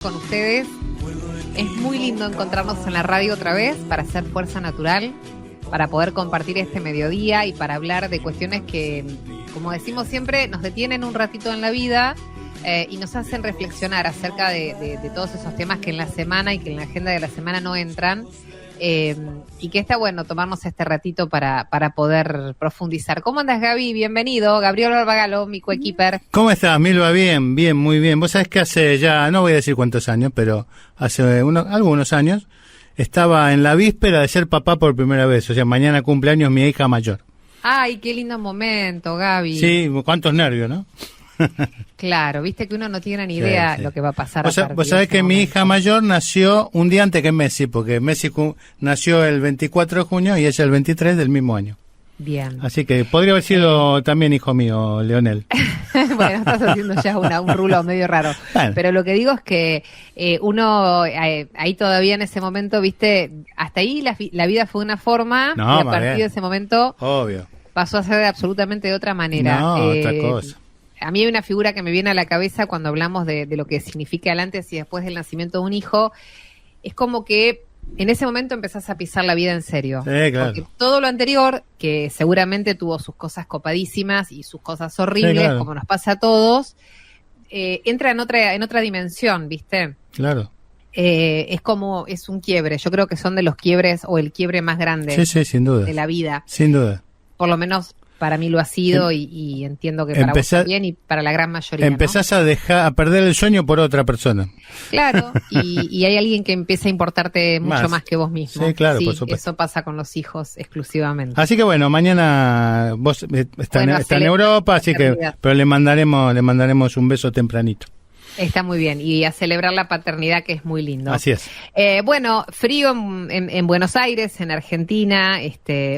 Con ustedes. Es muy lindo encontrarnos en la radio otra vez para hacer Fuerza Natural, para poder compartir este mediodía y para hablar de cuestiones que, como decimos siempre, nos detienen un ratito en la vida y nos hacen reflexionar acerca de todos esos temas que en la semana y que en la agenda de la semana no entran. Y que está bueno tomarnos este ratito para poder profundizar. ¿Cómo andas, Gaby? Bienvenido. Gabriel Barbagalo, mi coequiper. ¿Cómo estás, Milva? Bien, muy bien. Vos sabés que hace ya, no voy a decir cuántos años, pero hace algunos años, estaba en la víspera de ser papá por primera vez. O sea, mañana cumpleaños mi hija mayor. Ay, qué lindo momento, Gaby. Sí, cuántos nervios, ¿no? Claro, viste que uno no tiene ni idea lo que va a pasar. Vos sabés que mi hija mayor nació un día antes que Messi, porque Messi nació el 24 de junio y ella el 23 del mismo año. Bien. Así que podría haber sido también hijo mío, Leonel. Bueno, estás haciendo ya un rulo medio raro. Bueno. Pero lo que digo es que uno, ahí todavía en ese momento, viste, hasta ahí la vida fue de una forma y a partir de ese momento obvio pasó a ser absolutamente de otra manera. Otra cosa. A mí hay una figura que me viene a la cabeza cuando hablamos de lo que significa el antes y después del nacimiento de un hijo. Es como que en ese momento empezás a pisar la vida en serio. Sí, claro. Porque todo lo anterior, que seguramente tuvo sus cosas copadísimas y sus cosas horribles, sí, claro, como nos pasa a todos, entra en otra dimensión, ¿viste? Claro. Es un quiebre. Yo creo que son de los quiebres o el quiebre más grande sin duda, de la vida. Sin duda. Por lo menos para mí lo ha sido y entiendo que para vos también y para la gran mayoría. Empezás, ¿no? a perder el sueño por otra persona. Claro, y hay alguien que empieza a importarte mucho más que vos mismo. Sí, claro, por supuesto. Eso pasa con los hijos exclusivamente. Así que bueno, mañana vos está en Europa, así que pero le mandaremos un beso tempranito. Está muy bien, y a celebrar la paternidad, que es muy lindo. Así es. Bueno, frío en Buenos Aires, en Argentina,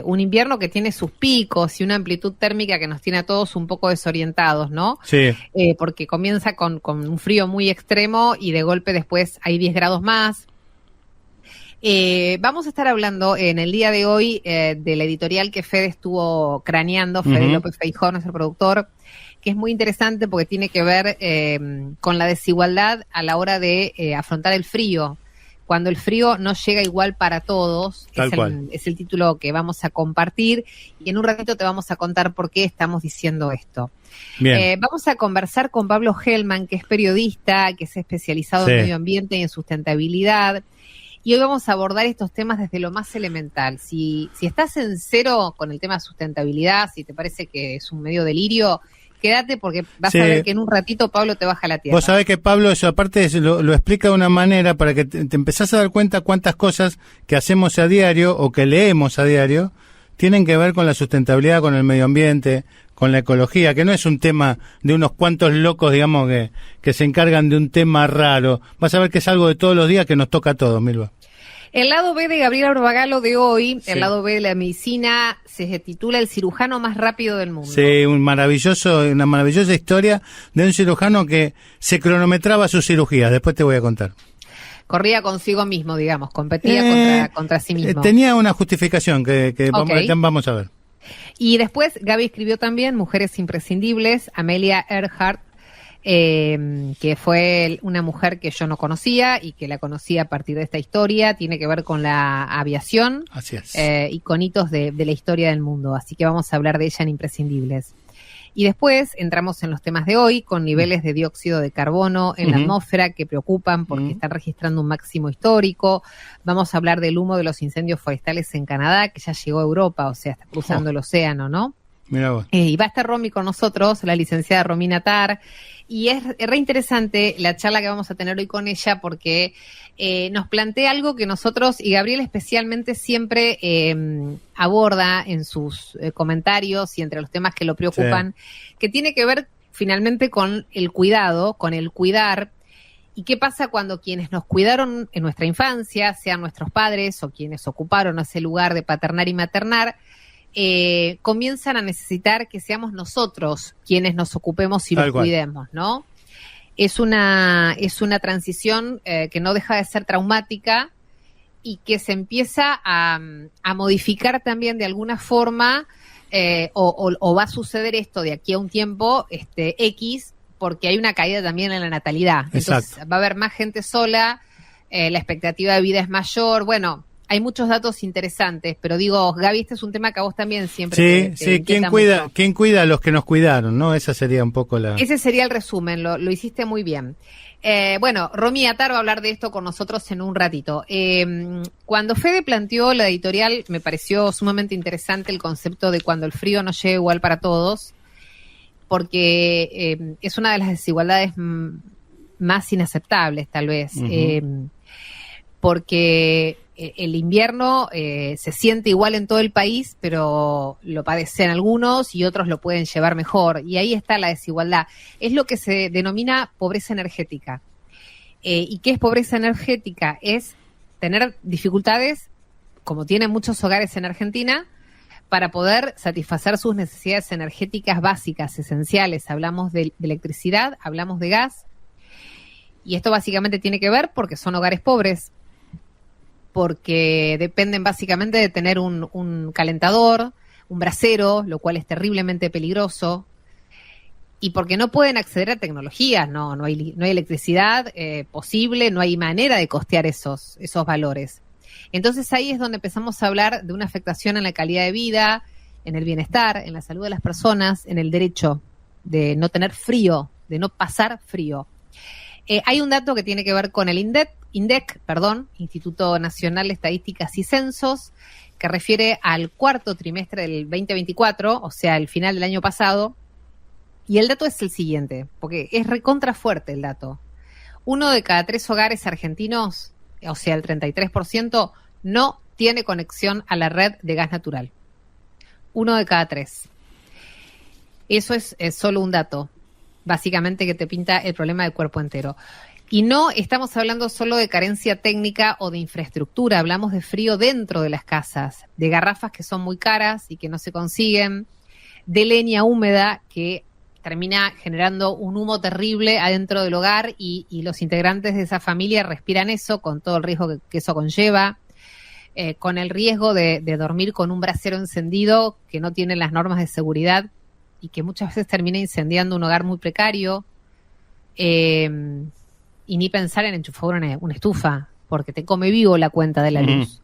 un invierno que tiene sus picos y una amplitud térmica que nos tiene a todos un poco desorientados, ¿no? Sí. Porque comienza con un frío muy extremo y de golpe después hay 10 grados más. Vamos a estar hablando en el día de hoy de la editorial que Fede estuvo craneando, Fede López Feijó, nuestro productor, que es muy interesante porque tiene que ver con la desigualdad a la hora de afrontar el frío. Cuando el frío no llega igual para todos, es el título que vamos a compartir y en un ratito te vamos a contar por qué estamos diciendo esto. Bien. Vamos a conversar con Pablo Hellman, que es periodista, que es especializado en medio ambiente y en sustentabilidad. Y hoy vamos a abordar estos temas desde lo más elemental. Si estás en cero con el tema de sustentabilidad, si te parece que es un medio delirio, quédate porque vas a ver que en un ratito Pablo te baja la tierra. Vos sabés que Pablo eso aparte lo explica de una manera para que te empezás a dar cuenta cuántas cosas que hacemos a diario o que leemos a diario tienen que ver con la sustentabilidad, con el medio ambiente, con la ecología, que no es un tema de unos cuantos locos, digamos, que se encargan de un tema raro. Vas a ver que es algo de todos los días que nos toca a todos, Milva. El lado B de Gabriel Barbagalo de hoy, el lado B de la medicina, se titula El cirujano más rápido del mundo. Sí, una maravillosa historia de un cirujano que se cronometraba sus cirugías. Después te voy a contar. Corría consigo mismo, digamos, competía contra sí mismo. Tenía una justificación que vamos a ver. Y después Gaby escribió también Mujeres Imprescindibles, Amelia Earhart, que fue una mujer que yo no conocía y que la conocí a partir de esta historia. Tiene que ver con la aviación. Así es. Y con hitos de la historia del mundo. Así que vamos a hablar de ella en Imprescindibles. Y después entramos en los temas de hoy, con niveles de dióxido de carbono en la atmósfera que preocupan porque están registrando un máximo histórico. Vamos a hablar del humo de los incendios forestales en Canadá, que ya llegó a Europa, o sea, está cruzando el océano, ¿no? Mirá vos. Y va a estar Romy con nosotros, la licenciada Romina Tar, y es re interesante la charla que vamos a tener hoy con ella porque nos plantea algo que nosotros, y Gabriel especialmente, siempre aborda en sus comentarios y entre los temas que lo preocupan, que tiene que ver finalmente con el cuidado, con el cuidar. ¿Y qué pasa cuando quienes nos cuidaron en nuestra infancia, sean nuestros padres o quienes ocuparon ese lugar de paternar y maternar, comienzan a necesitar que seamos nosotros quienes nos ocupemos y los cuidemos, ¿no? Es una transición que no deja de ser traumática y que se empieza a modificar también de alguna forma, o va a suceder esto de aquí a un tiempo X, porque hay una caída también en la natalidad. Entonces Exacto. va a haber más gente sola, la expectativa de vida es mayor. Bueno, hay muchos datos interesantes, pero digo, Gaby, este es un tema que a vos también siempre te ¿Quién mucho. cuida a los que nos cuidaron, no? Esa sería un poco la... Ese sería el resumen, lo hiciste muy bien. Bueno, Romy Attar va a hablar de esto con nosotros en un ratito. Cuando Fede planteó la editorial, me pareció sumamente interesante el concepto de cuando el frío no llega igual para todos, porque es una de las desigualdades más inaceptables, tal vez. Uh-huh. Porque el invierno se siente igual en todo el país, pero lo padecen algunos y otros lo pueden llevar mejor. Y ahí está la desigualdad. Es lo que se denomina pobreza energética. ¿Y qué es pobreza energética? Es tener dificultades, como tienen muchos hogares en Argentina, para poder satisfacer sus necesidades energéticas básicas, esenciales. Hablamos de electricidad, hablamos de gas. Y esto básicamente tiene que ver porque son hogares pobres, porque dependen básicamente de tener un calentador, un brasero, lo cual es terriblemente peligroso, y porque no pueden acceder a tecnologías, no hay electricidad posible, no hay manera de costear esos valores. Entonces ahí es donde empezamos a hablar de una afectación en la calidad de vida, en el bienestar, en la salud de las personas, en el derecho de no tener frío, de no pasar frío. Hay un dato que tiene que ver con el INDEC, Instituto Nacional de Estadísticas y Censos, que refiere al cuarto trimestre del 2024, o sea, el final del año pasado, y el dato es el siguiente, porque es recontra fuerte el dato. 1 de cada 3 hogares argentinos, o sea, el 33%, no tiene conexión a la red de gas natural. 1 de cada 3. Eso es solo un dato, básicamente, que te pinta el problema del cuerpo entero. Y no estamos hablando solo de carencia técnica o de infraestructura, hablamos de frío dentro de las casas, de garrafas que son muy caras y que no se consiguen, de leña húmeda que termina generando un humo terrible adentro del hogar y los integrantes de esa familia respiran eso con todo el riesgo que eso conlleva, con el riesgo de dormir con un brasero encendido que no tiene las normas de seguridad y que muchas veces termina incendiando un hogar muy precario. Y ni pensar en enchufar una estufa, porque te come vivo la cuenta de la luz.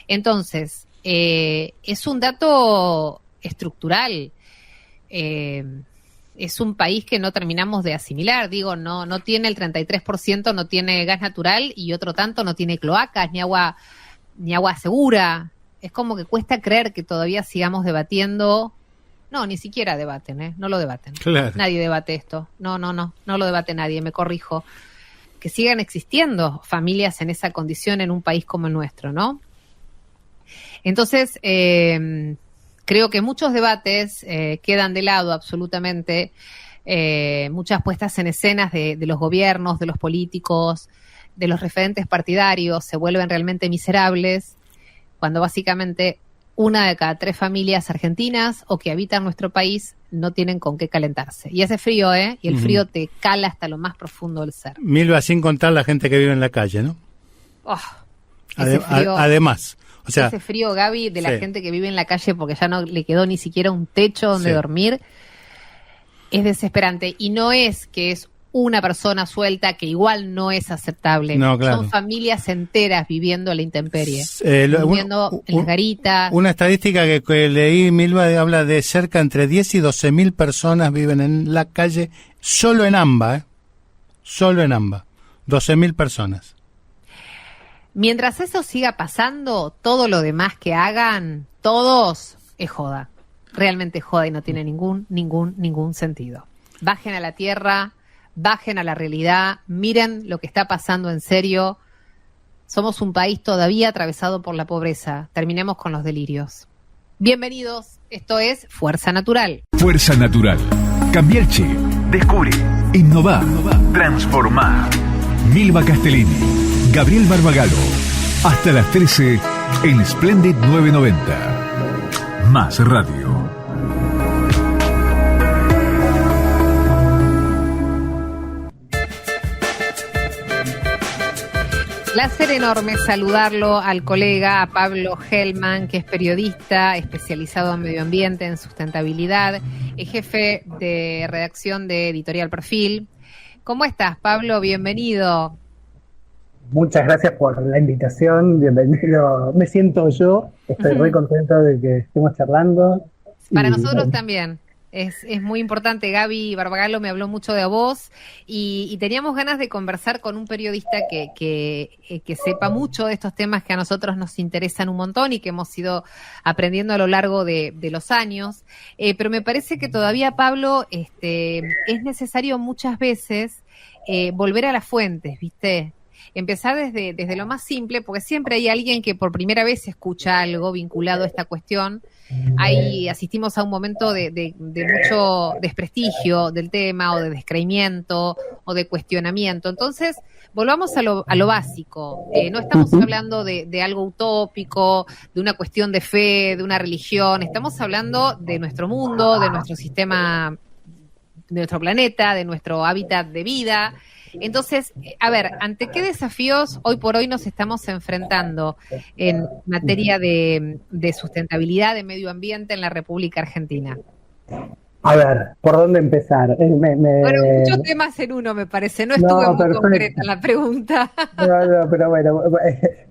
Entonces, es un dato estructural. Es un país que no terminamos de asimilar. Digo, no tiene el 33%, no tiene gas natural y otro tanto no tiene cloacas, ni agua segura. Es como que cuesta creer que todavía sigamos debatiendo. No, ni siquiera debaten, no lo debaten. Claro. Nadie debate esto. No lo debate nadie, me corrijo. Que sigan existiendo familias en esa condición en un país como el nuestro, ¿no? Entonces, creo que muchos debates quedan de lado absolutamente, muchas puestas en escenas de los gobiernos, de los políticos, de los referentes partidarios, se vuelven realmente miserables, cuando básicamente 1 de cada 3 familias argentinas o que habitan nuestro país no tienen con qué calentarse. Y hace frío, y el frío te cala hasta lo más profundo del ser. Milva, sin contar la gente que vive en la calle, ¿no? Oh, frío, además, o sea, ese frío, Gaby, de la gente que vive en la calle porque ya no le quedó ni siquiera un techo donde dormir, es desesperante. Y no es que es una persona suelta, que igual no es aceptable. No, claro. Son familias enteras viviendo a la intemperie, viviendo en las garitas. Una estadística que leí, Milva, habla de cerca entre 10 y 12.000 personas viven en la calle, solo en AMBA, solo en AMBA, 12.000 personas. Mientras eso siga pasando, todo lo demás que hagan, todos, es joda. Realmente es joda y no tiene ningún sentido. Bajen a la tierra, bajen a la realidad, miren lo que está pasando en serio. Somos un país todavía atravesado por la pobreza. Terminemos con los delirios. Bienvenidos, esto es Fuerza Natural. Fuerza Natural. Cambia el chip. Descubre. Innova. Transformá. Milva Castellini. Gabriel Barbagallo. Hasta las 13 en Splendid 990. Más radio. Placer enorme saludarlo al colega, a Pablo Hellman, que es periodista especializado en medio ambiente, en sustentabilidad, es jefe de redacción de Editorial Perfil. ¿Cómo estás, Pablo? Bienvenido. Muchas gracias por la invitación, bienvenido. Me siento yo, estoy muy contento de que estemos charlando. Para nosotros también. Es muy importante. Gaby Barbagallo me habló mucho de vos y teníamos ganas de conversar con un periodista que sepa mucho de estos temas que a nosotros nos interesan un montón y que hemos ido aprendiendo a lo largo de los años. Pero me parece que todavía, Pablo, es necesario muchas veces volver a las fuentes, ¿viste? Empezar desde lo más simple, porque siempre hay alguien que por primera vez escucha algo vinculado a esta cuestión. Asistimos a un momento de mucho desprestigio del tema, o de descreimiento, o de cuestionamiento. Entonces, volvamos a lo básico. No estamos hablando de algo utópico, de una cuestión de fe, de una religión. Estamos hablando de nuestro mundo, de nuestro sistema, de nuestro planeta, de nuestro hábitat de vida. Entonces, a ver, ¿ante qué desafíos hoy por hoy nos estamos enfrentando en materia de sustentabilidad, de medio ambiente en la República Argentina? A ver, ¿por dónde empezar? Bueno, muchos temas en uno, me parece. No estuvo muy concreta la pregunta. No, pero bueno,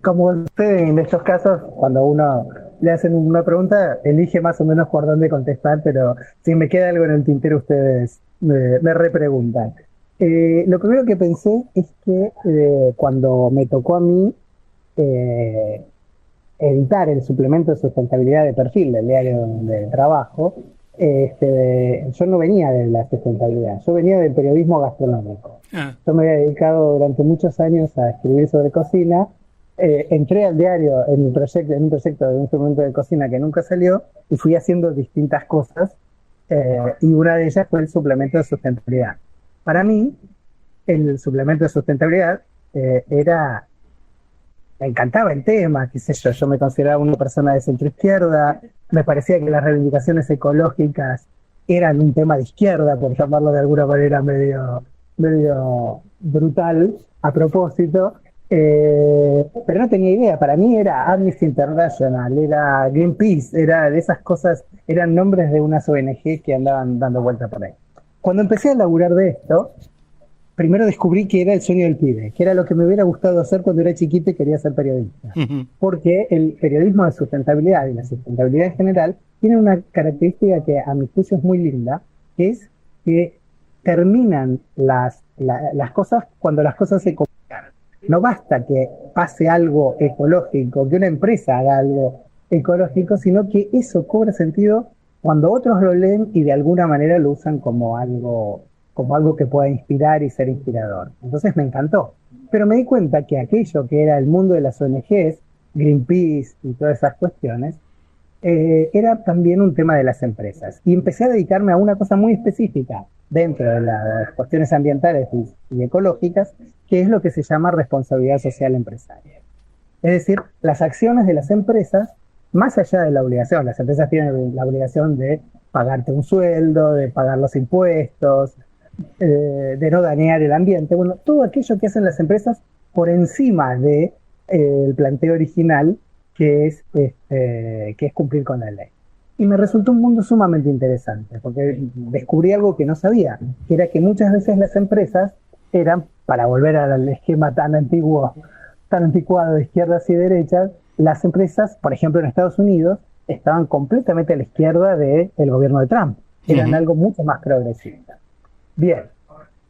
como usted en estos casos, cuando uno le hacen una pregunta, elige más o menos por dónde contestar, pero si me queda algo en el tintero, ustedes me repreguntan. Lo primero que pensé es que cuando me tocó a mí editar el suplemento de sustentabilidad de Perfil del diario de trabajo, yo no venía de la sustentabilidad, yo venía del periodismo gastronómico. Yo me había dedicado durante muchos años a escribir sobre cocina. Entré al diario en un proyecto de un suplemento de cocina que nunca salió y fui haciendo distintas cosas, y una de ellas fue el suplemento de sustentabilidad. Para mí, el suplemento de sustentabilidad me encantaba el tema, qué sé yo me consideraba una persona de centro-izquierda, me parecía que las reivindicaciones ecológicas eran un tema de izquierda, por llamarlo de alguna manera medio brutal, a propósito, pero no tenía idea. Para mí era Amnesty International, era Greenpeace, era de esas cosas, eran nombres de unas ONG que andaban dando vuelta por ahí. Cuando empecé a laburar de esto, primero descubrí que era el sueño del pibe, que era lo que me hubiera gustado hacer cuando era chiquito y quería ser periodista. Porque el periodismo de sustentabilidad y la sustentabilidad en general tiene una característica que a mi juicio es muy linda, que es que terminan las cosas cuando las cosas se comunican. No basta que pase algo ecológico, que una empresa haga algo ecológico, sino que eso cobra sentido cuando otros lo leen y de alguna manera lo usan como algo que pueda inspirar y ser inspirador. Entonces me encantó. Pero me di cuenta que aquello que era el mundo de las ONGs, Greenpeace y todas esas cuestiones, era también un tema de las empresas. Y empecé a dedicarme a una cosa muy específica dentro de las cuestiones ambientales y ecológicas, que es lo que se llama responsabilidad social empresaria. Es decir, las acciones de las empresas, más allá de la obligación, las empresas tienen la obligación de pagarte un sueldo, de pagar los impuestos, de no dañar el ambiente. Bueno, todo aquello que hacen las empresas por encima de el planteo original, que es cumplir con la ley. Y me resultó un mundo sumamente interesante, porque descubrí algo que no sabía, que era que muchas veces las empresas eran, para volver al esquema tan anticuado de izquierdas y derechas, las empresas, por ejemplo en Estados Unidos, estaban completamente a la izquierda del gobierno de Trump. Eran algo mucho más progresista. Bien,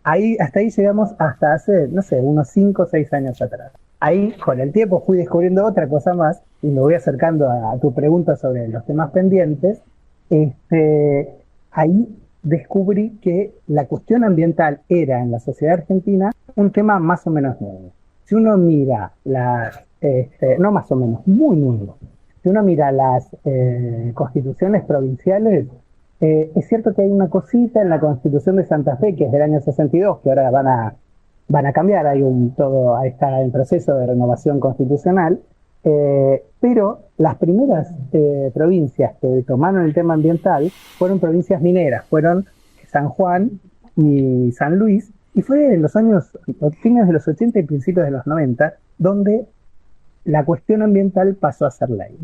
hasta ahí llegamos hasta hace, no sé, unos 5 o 6 años atrás. Ahí, con el tiempo, fui descubriendo otra cosa más, y me voy acercando a tu pregunta sobre los temas pendientes. Ahí descubrí que la cuestión ambiental era, en la sociedad argentina, un tema más o menos nuevo. Si uno mira no más o menos, muy nuevo. Si uno mira las constituciones provinciales, es cierto que hay una cosita en la Constitución de Santa Fe, que es del año 62, que ahora van a cambiar, está en proceso de renovación constitucional, pero las primeras provincias que tomaron el tema ambiental fueron provincias mineras, fueron San Juan y San Luis, Y fue en los fines de los 80 y principios de los 90, donde la cuestión ambiental pasó a ser ley.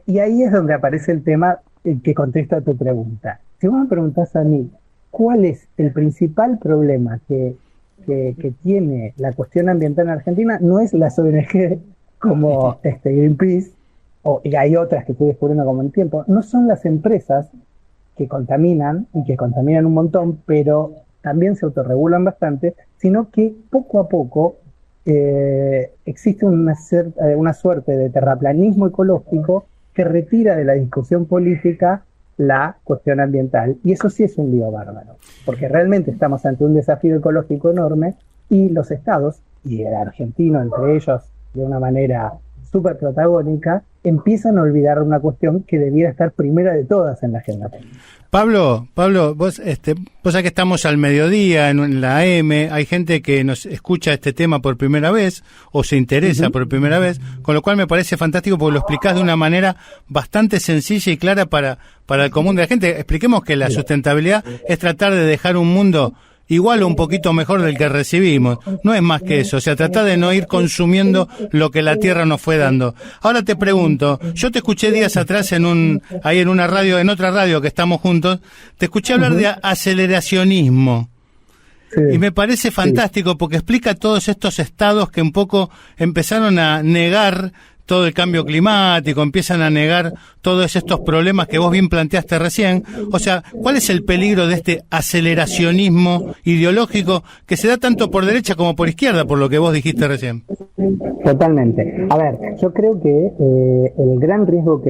Y ahí es donde aparece el tema que contesta a tu pregunta. Si vos me preguntás a mí, ¿cuál es el principal problema que tiene la cuestión ambiental en Argentina? No es las ONG como Greenpeace, y hay otras que estoy descubriendo como en tiempo, no son las empresas que contaminan, y que contaminan un montón, pero también se autorregulan bastante, sino que poco a poco existe una suerte de terraplanismo ecológico que retira de la discusión política la cuestión ambiental. Y eso sí es un lío bárbaro, porque realmente estamos ante un desafío ecológico enorme y los estados, y el argentino entre ellos de una manera súper protagónica, empiezan a olvidar una cuestión que debiera estar primera de todas en la agenda política. Pablo, vos sabés que estamos al mediodía en la AM, hay gente que nos escucha este tema por primera vez o se interesa por primera vez, con lo cual me parece fantástico porque lo explicás de una manera bastante sencilla y clara para el común de la gente. Expliquemos que la sustentabilidad es tratar de dejar un mundo igual o un poquito mejor del que recibimos. No es más que eso, o sea, tratar de no ir consumiendo lo que la tierra nos fue dando. Ahora te pregunto, yo te escuché días atrás en una radio, en otra radio que estamos juntos, te escuché hablar de aceleracionismo. Sí, y me parece fantástico porque explica todos estos estados que un poco empezaron a negar todo el cambio climático, empiezan a negar todos estos problemas que vos bien planteaste recién. O sea, ¿cuál es el peligro de este aceleracionismo ideológico que se da tanto por derecha como por izquierda, por lo que vos dijiste recién? Totalmente. A ver, yo creo que el gran riesgo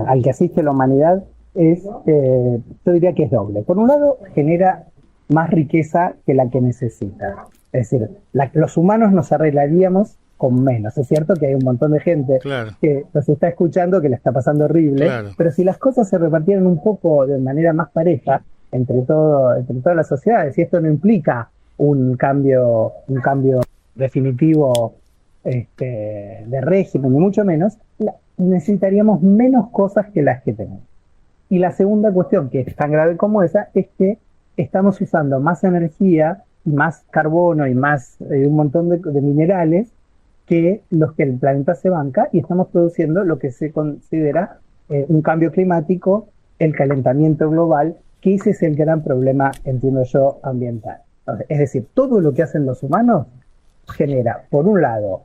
al que asiste la humanidad es, yo diría que es doble. Por un lado, genera más riqueza que la que necesita. Es decir, los humanos nos arreglaríamos con menos. Es cierto que hay un montón de gente que nos está escuchando que la está pasando horrible, pero si las cosas se repartieran un poco de manera más pareja entre todas las sociedades, y esto no implica un cambio definitivo de régimen, ni mucho menos, necesitaríamos menos cosas que las que tenemos. Y la segunda cuestión, que es tan grave como esa, es que estamos usando más energía, más carbono y más un montón de minerales que los que el planeta se banca, y estamos produciendo lo que se considera un cambio climático, el calentamiento global, que ese es el gran problema, entiendo yo, ambiental. Entonces, es decir, todo lo que hacen los humanos genera, por un lado,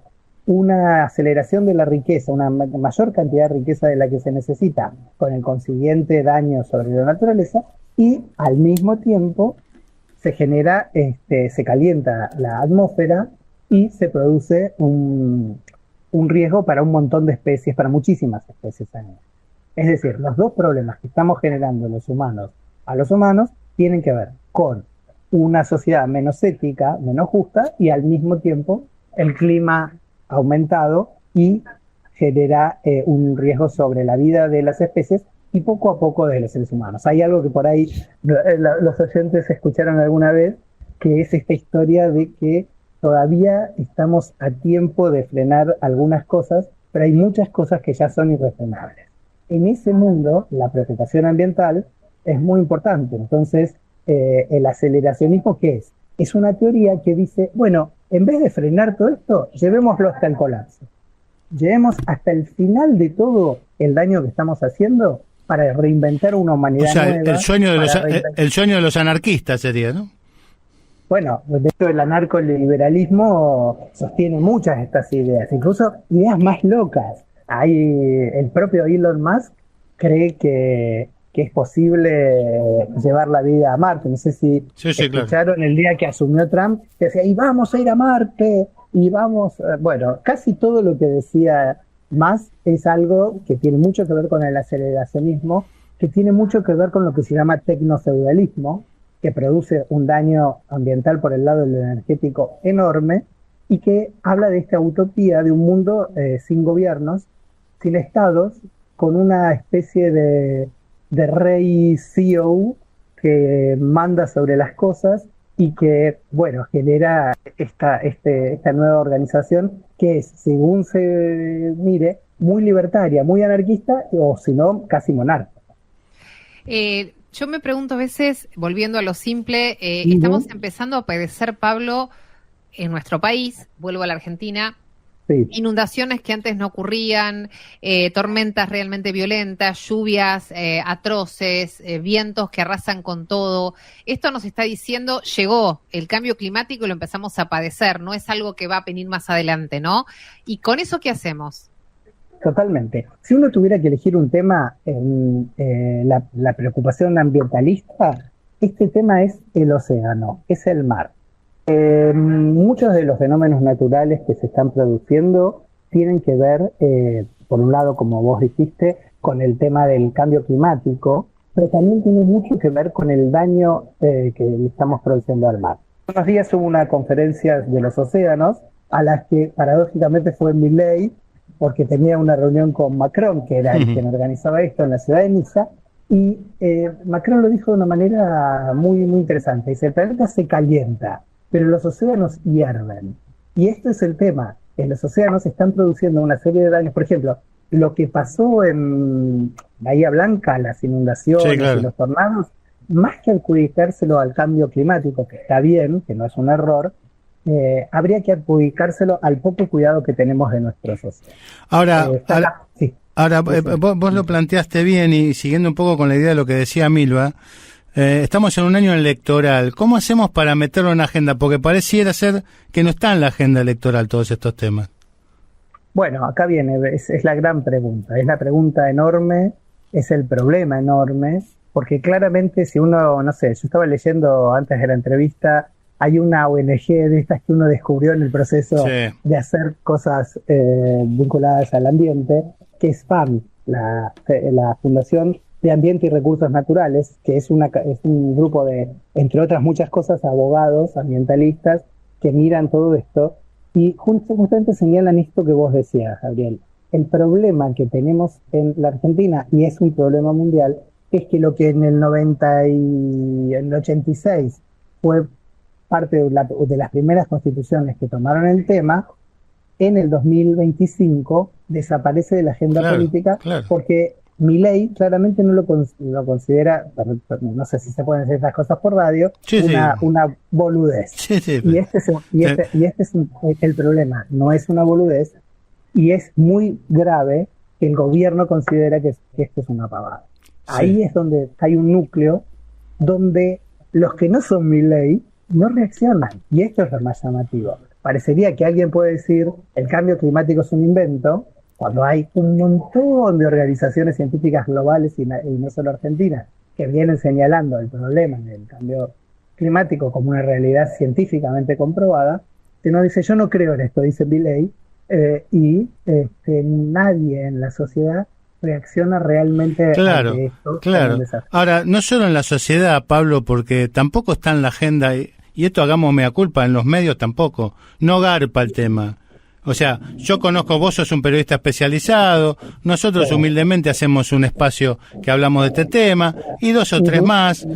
una aceleración de la riqueza, una mayor cantidad de riqueza de la que se necesita, con el consiguiente daño sobre la naturaleza, y al mismo tiempo se genera, se calienta la atmósfera y se produce un riesgo para un montón de especies, para muchísimas especies animales. Es decir, los dos problemas que estamos generando los humanos a los humanos tienen que ver con una sociedad menos ética, menos justa, y al mismo tiempo el clima aumentado y genera un riesgo sobre la vida de las especies y poco a poco de los seres humanos. Hay algo que por ahí los oyentes escucharon alguna vez, que es esta historia de que todavía estamos a tiempo de frenar algunas cosas, pero hay muchas cosas que ya son irrefrenables. En ese mundo, la preocupación ambiental es muy importante. Entonces, el aceleracionismo, ¿qué es? Es una teoría que dice, bueno, en vez de frenar todo esto, llevémoslo hasta el colapso. Llevemos hasta el final de todo el daño que estamos haciendo para reinventar una humanidad nueva. El sueño de los anarquistas sería, ¿no? Bueno, de hecho el anarcoliberalismo sostiene muchas de estas ideas, incluso ideas más locas. El propio Elon Musk cree que es posible llevar la vida a Marte. No sé si escucharon el día que asumió Trump, que decía, y vamos a ir a Marte, y vamos... Bueno, casi todo lo que decía Musk es algo que tiene mucho que ver con el aceleracionismo, que tiene mucho que ver con lo que se llama tecnofeudalismo, que produce un daño ambiental por el lado del energético enorme, y que habla de esta utopía de un mundo sin gobiernos, sin estados, con una especie de rey CEO que manda sobre las cosas y que, bueno, genera esta nueva organización que es, según se mire, muy libertaria, muy anarquista, o si no, casi monárquica. Yo me pregunto a veces, volviendo a lo simple, estamos empezando a padecer, Pablo, en nuestro país, vuelvo a la Argentina, Sí. inundaciones que antes no ocurrían, tormentas realmente violentas, lluvias atroces, vientos que arrasan con todo. Esto nos está diciendo, llegó el cambio climático y lo empezamos a padecer, no es algo que va a venir más adelante, ¿no? ¿Y con eso qué hacemos? Totalmente. Si uno tuviera que elegir un tema en la preocupación ambientalista, este tema es el océano, es el mar. Muchos de los fenómenos naturales que se están produciendo tienen que ver, por un lado, como vos dijiste, con el tema del cambio climático, pero también tiene mucho que ver con el daño que le estamos produciendo al mar. Hace unos días hubo una conferencia de los océanos a la que paradójicamente fue Milei, porque tenía una reunión con Macron, que era el quien organizaba esto en la ciudad de Niza, y Macron lo dijo de una manera muy, muy interesante. Dice, el planeta se calienta, pero los océanos hierven. Y esto es el tema. En los océanos están produciendo una serie de daños. Por ejemplo, lo que pasó en Bahía Blanca, las inundaciones y los tornados, más que adjudicárselo al cambio climático, que está bien, que no es un error, habría que adjudicárselo al poco cuidado que tenemos de nuestros océanos. Ahora, vos lo planteaste bien y siguiendo un poco con la idea de lo que decía Milva, estamos en un año electoral. ¿Cómo hacemos para meterlo en la agenda? Porque pareciera ser que no está en la agenda electoral todos estos temas. Bueno, acá viene, es la gran pregunta, es la pregunta enorme, es el problema enorme, porque claramente si uno, no sé, yo estaba leyendo antes de la entrevista, hay una ONG de estas que uno descubrió en el proceso de hacer cosas vinculadas al ambiente, que es FAM, la Fundación de Ambiente y Recursos Naturales, que es un grupo de, entre otras muchas cosas, abogados, ambientalistas, que miran todo esto, y justamente señalan esto que vos decías, Gabriel. El problema que tenemos en la Argentina, y es un problema mundial, es que lo que en el 86 fue parte de las primeras constituciones que tomaron el tema, en el 2025 desaparece de la agenda política porque Milei claramente no lo considera, no sé si se pueden decir estas cosas por radio, una boludez. Y este es el problema, no es una boludez y es muy grave que el gobierno considera que esto es una pavada. Ahí es donde hay un núcleo donde los que no son Milei no reaccionan, y esto es lo más llamativo. Parecería que alguien puede decir el cambio climático es un invento, cuando hay un montón de organizaciones científicas globales y no solo argentinas que vienen señalando el problema del cambio climático como una realidad científicamente comprobada, que uno dice yo no creo en esto, dice Milei, y nadie en la sociedad reacciona realmente ante esto. Claro. Ahora, no solo en la sociedad, Pablo, porque tampoco está en la agenda, y esto hagamos mea culpa, en los medios tampoco, no garpa el tema. O sea, yo conozco, vos sos un periodista especializado, nosotros humildemente hacemos un espacio que hablamos de este tema, y 2 o 3 más,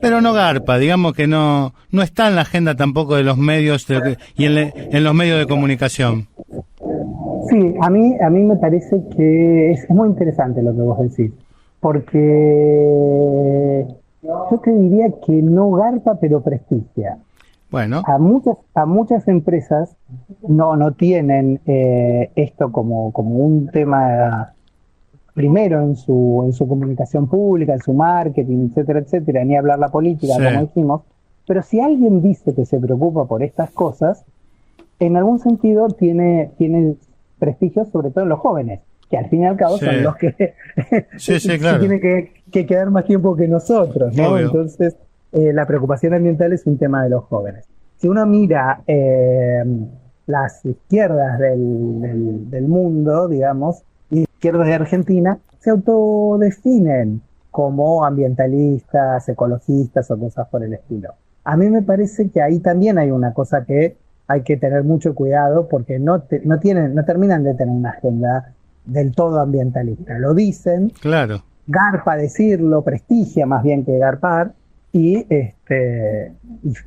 pero no garpa, digamos que no está en la agenda tampoco de los medios y en los medios de comunicación. Sí, a mí me parece que es muy interesante lo que vos decís, porque yo te diría que no garpa, pero prestigia. Bueno. A muchas empresas no tienen esto como un tema primero en su comunicación pública, en su marketing, etcétera, ni hablar la política, como dijimos, pero si alguien dice que se preocupa por estas cosas, en algún sentido tiene prestigio, sobre todo en los jóvenes, que al fin y al cabo son los que tienen que quedar más tiempo que nosotros, ¿no? Obvio. Entonces, la preocupación ambiental es un tema de los jóvenes. Si uno mira las izquierdas del mundo, digamos, y izquierdas de Argentina, se autodefinen como ambientalistas, ecologistas o cosas por el estilo. A mí me parece que ahí también hay una cosa que hay que tener mucho cuidado porque no terminan de tener una agenda del todo ambientalista. Lo dicen, garpa decirlo, prestigia más bien que garpar, y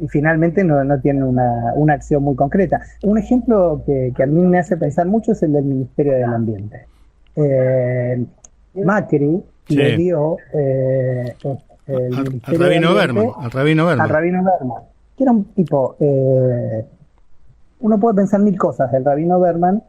finalmente no tienen una acción muy concreta. Un ejemplo que a mí me hace pensar mucho es el del Ministerio del Ambiente. Macri le dio Al Rabino Berman. Al Rabino Berman, que era un tipo, uno puede pensar mil cosas del Rabino Berman.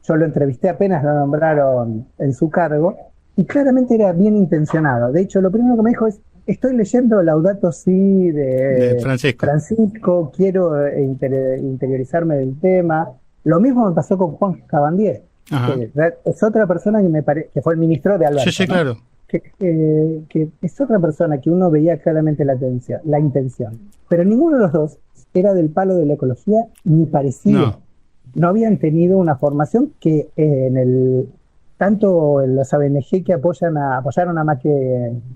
Yo lo entrevisté apenas lo nombraron en su cargo, y claramente era bien intencionado. De hecho, lo primero que me dijo es: estoy leyendo Laudato Si de Francisco, quiero interiorizarme del tema. Lo mismo me pasó con Juan Cabandier, que es otra persona que fue el ministro de Alberto. Sí, claro. ¿No? Que es otra persona que uno veía claramente la intención. Pero ninguno de los dos era del palo de la ecología, ni parecido. No habían tenido una formación que tanto en los ABNG que apoyaron a Macri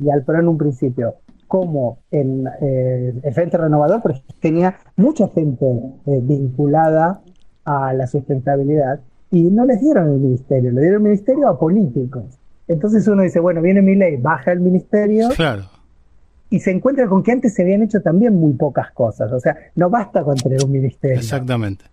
y al PRO en un principio, como en el Frente Renovador, porque tenía mucha gente vinculada a la sustentabilidad, y no les dieron el ministerio, le dieron el ministerio a políticos. Entonces uno dice, bueno, viene Milei, baja el ministerio, claro, y se encuentra con que antes se habían hecho también muy pocas cosas. O sea, no basta con tener un ministerio. Exactamente.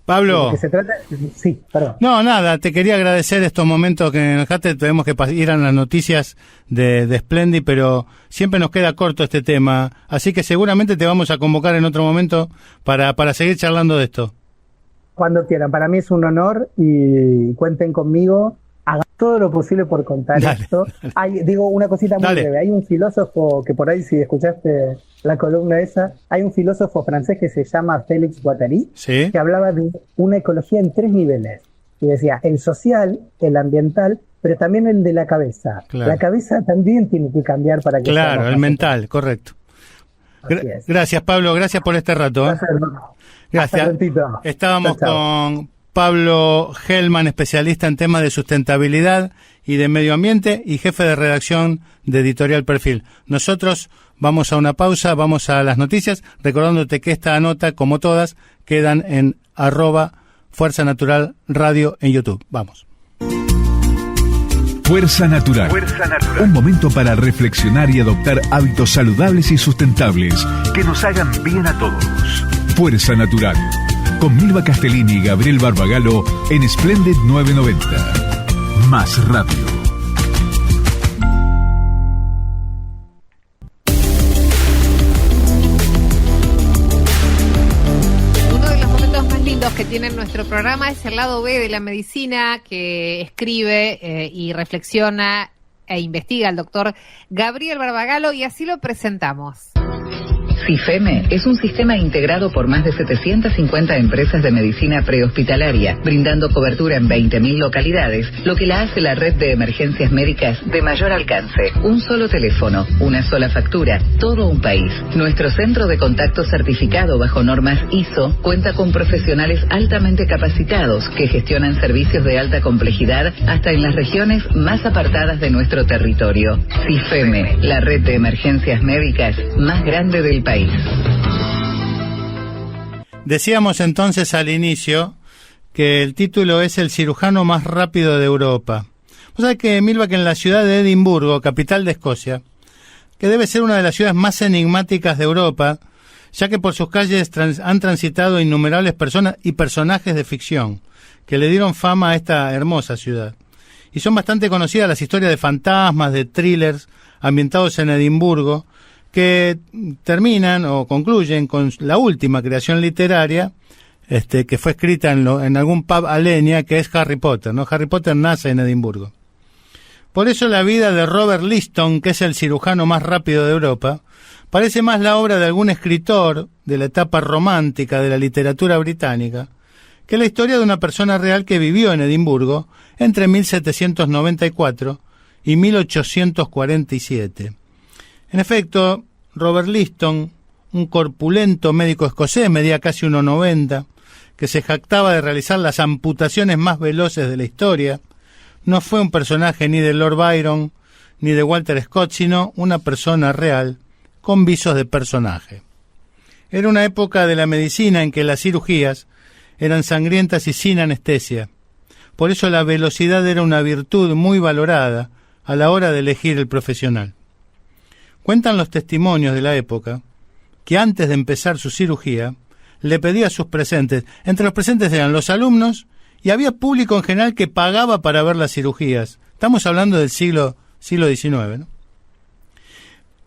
Pablo. Que se trata... Sí, perdón. No, nada, te quería agradecer estos momentos que nos dejaste. Tuvimos que ir a las noticias de Splendid, pero siempre nos queda corto este tema. Así que seguramente te vamos a convocar en otro momento para seguir charlando de esto. Cuando quieran. Para mí es un honor y cuenten conmigo. Hagan todo lo posible por contar esto. Digo una cosita muy breve. Hay un filósofo que por ahí, si escuchaste la columna esa, hay un filósofo francés que se llama Félix Guattari, que hablaba de una ecología en 3 niveles. Y decía, el social, el ambiental, pero también el de la cabeza. Claro. La cabeza también tiene que cambiar para que... Claro, el mental, correcto. Gracias, Pablo. Gracias por este rato. Gracias. Estábamos con Pablo Hellman, especialista en temas de sustentabilidad y de medio ambiente y jefe de redacción de Editorial Perfil. Nosotros vamos a una pausa, vamos a las noticias, recordándote que esta nota, como todas, quedan en @Fuerza Natural Radio en YouTube. Vamos. Fuerza Natural. Un momento para reflexionar y adoptar hábitos saludables y sustentables que nos hagan bien a todos. Fuerza Natural. Con Milva Castellini y Gabriel Barbagallo en Splendid 990. Más rápido. Uno de los momentos más lindos que tiene nuestro programa es el lado B de la medicina, que escribe y reflexiona e investiga el doctor Gabriel Barbagallo, y así lo presentamos. CIFEME es un sistema integrado por más de 750 empresas de medicina prehospitalaria, brindando cobertura en 20.000 localidades, lo que la hace la red de emergencias médicas de mayor alcance. Un solo teléfono, una sola factura, todo un país. Nuestro centro de contacto certificado bajo normas ISO cuenta con profesionales altamente capacitados que gestionan servicios de alta complejidad hasta en las regiones más apartadas de nuestro territorio. CIFEME, la red de emergencias médicas más grande del país. Decíamos entonces al inicio que el título es El cirujano más rápido de Europa. Vos sabés que, Milva, que en la ciudad de Edimburgo, capital de Escocia, que debe ser una de las ciudades más enigmáticas de Europa, ya que por sus calles han transitado innumerables personas y personajes de ficción que le dieron fama a esta hermosa ciudad. Y son bastante conocidas las historias de fantasmas, de thrillers ambientados en Edimburgo, que terminan o concluyen con la última creación literaria que fue escrita en algún pub alenia, que es Harry Potter, ¿no? Harry Potter nace en Edimburgo. Por eso la vida de Robert Liston, que es el cirujano más rápido de Europa, parece más la obra de algún escritor de la etapa romántica de la literatura británica que la historia de una persona real que vivió en Edimburgo entre 1794 y 1847. En efecto, Robert Liston, un corpulento médico escocés, medía casi 1,90, que se jactaba de realizar las amputaciones más veloces de la historia, no fue un personaje ni de Lord Byron ni de Walter Scott, sino una persona real con visos de personaje. Era una época de la medicina en que las cirugías eran sangrientas y sin anestesia. Por eso la velocidad era una virtud muy valorada a la hora de elegir el profesional. Cuentan los testimonios de la época que antes de empezar su cirugía le pedía a sus presentes, entre los presentes eran los alumnos y había público en general que pagaba para ver las cirugías. Estamos hablando del siglo XIX, ¿no?